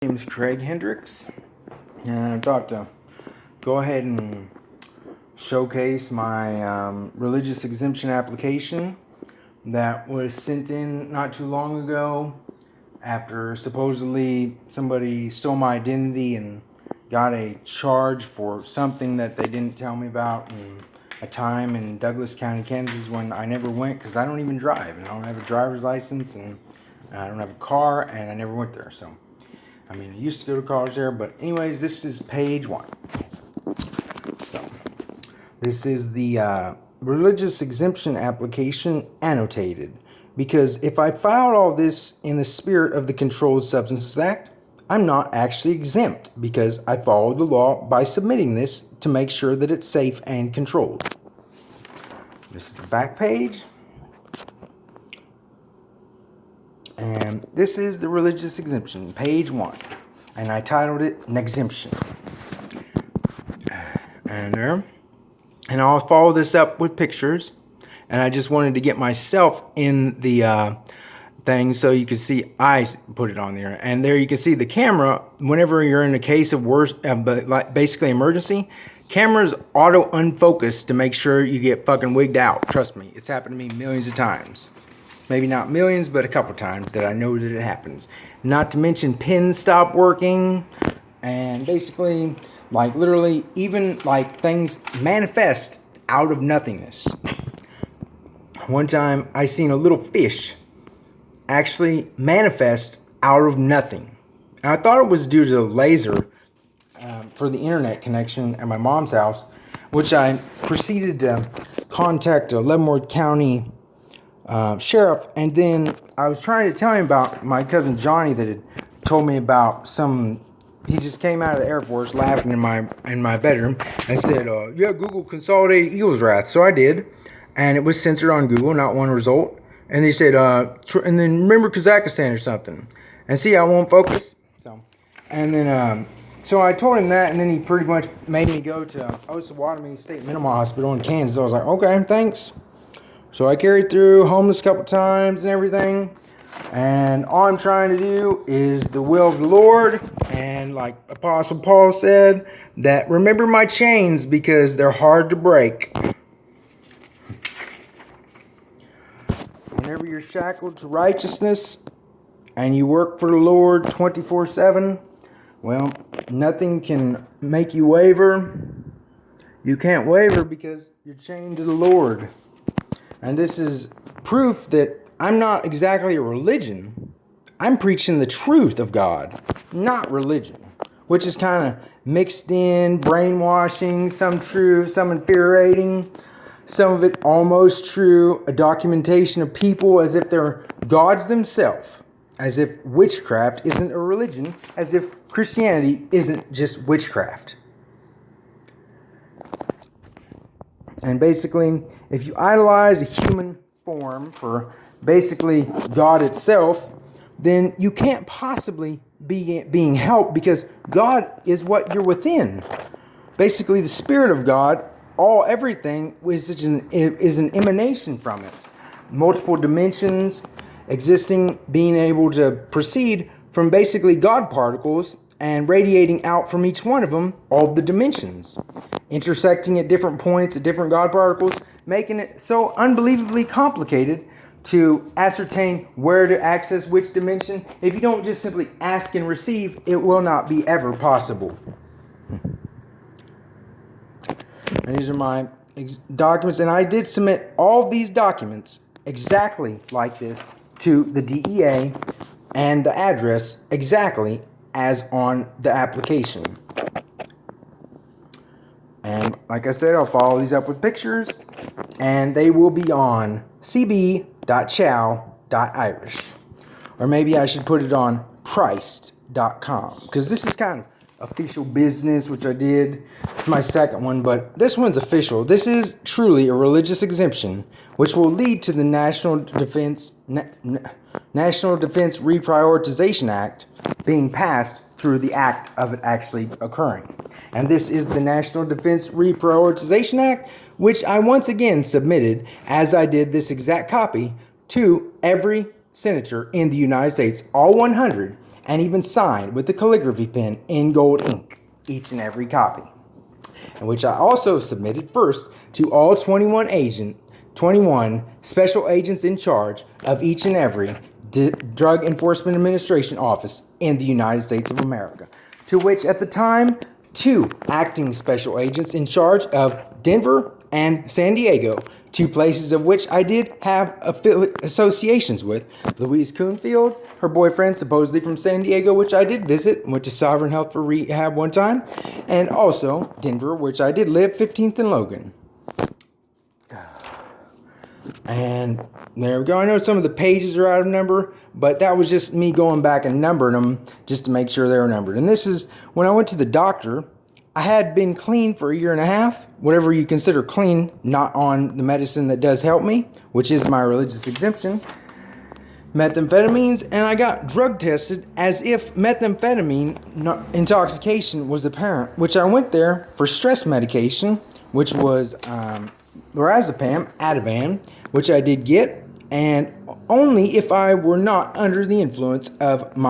My name is Craig Hendricks, and I thought to go ahead and showcase my religious exemption application that was sent in not too long ago after supposedly somebody stole my identity and got a charge for something that they didn't tell me about in a time in Douglas County, Kansas, when I never went because I don't even drive and I don't have a driver's license and I don't have a car and I never went there. So I used to go to college there, but anyways, this is page 1. So, this is the religious exemption application annotated. Because if I filed all this in the spirit of the Controlled Substances Act, I'm not actually exempt because I followed the law by submitting this to make sure that it's safe and controlled. This is the back page. And this is the religious exemption, page 1. And I titled it Nexemption. And I'll follow this up with pictures. And I just wanted to get myself in the thing so you can see I put it on there. And there you can see the camera, whenever you're in a case of basically emergency, cameras auto unfocus to make sure you get fucking wigged out. Trust me, it's happened to me millions of times. Maybe not millions, but a couple times that I know that it happens. Not to mention pins stop working. And basically, literally, even things manifest out of nothingness. One time, I seen a little fish actually manifest out of nothing. And I thought it was due to the laser for the internet connection at my mom's house, which I proceeded to contact Leavenworth County sheriff, and then I was trying to tell him about my cousin Johnny that had told me about he just came out of the Air Force laughing in my bedroom and said, yeah, Google consolidated Eagle's Wrath. So I did, and it was censored on Google, not one result. And they said, and then remember Kazakhstan or something. And see, I won't focus. So I told him that, and then he pretty much made me go to Osawatomie State Mental Hospital in Kansas. I was like, okay, thanks. So I carried through, homeless a couple times and everything. And all I'm trying to do is the will of the Lord. And like Apostle Paul said, that remember my chains because they're hard to break. Whenever you're shackled to righteousness and you work for the Lord 24/7, well, nothing can make you waver. You can't waver because you're chained to the Lord. And this is proof that I'm not exactly a religion. I'm preaching the truth of God, not religion, which is kind of mixed in, brainwashing, some true, some infuriating, some of it almost true, a documentation of people as if they're gods themselves, as if witchcraft isn't a religion, as if Christianity isn't just witchcraft. And basically, if you idolize a human form for basically God itself, then you can't possibly be being helped because God is what you're within. Basically, the Spirit of God, everything is an emanation from it. Multiple dimensions existing, being able to proceed from basically God particles and radiating out from each one of them, all the dimensions. Intersecting at different points at different God particles, making it so unbelievably complicated to ascertain where to access which dimension. If you don't just simply ask and receive, it will not be ever possible. And these are my documents, and I did submit all these documents exactly like this to the DEA and the address exactly as on the application. And like I said, I'll follow these up with pictures, and they will be on cb.chow.irish. Or maybe I should put it on priced.com, because this is kind of official business, which I did. It's my second one, but this one's official. This is truly a religious exemption, which will lead to the National Defense Reprioritization Act being passed through the act of it actually occurring. And this is the National Defense Reprioritization Act, which I once again submitted, as I did this exact copy, to every senator in the United States, all 100, and even signed with the calligraphy pen in gold ink, each and every copy, in which I also submitted first to all 21 special agents in charge of each and every Drug Enforcement Administration office in the United States of America, to which at the time 2 acting special agents in charge of Denver and San Diego, 2 places of which I did have associations with. Louise Coonfield, her boyfriend, supposedly from San Diego, which I did visit, went to Sovereign Health for rehab one time, and also Denver, which I did live, 15th and Logan. And there we go. I know some of the pages are out of number, but that was just me going back and numbering them just to make sure they were numbered. And this is when I went to the doctor. I had been clean for a year and a half, whatever you consider clean, not on the medicine that does help me, which is my religious exemption, methamphetamines, and I got drug tested as if methamphetamine intoxication was apparent, which I went there for stress medication, which was lorazepam, Ativan, which I did get, and only if I were not under the influence of my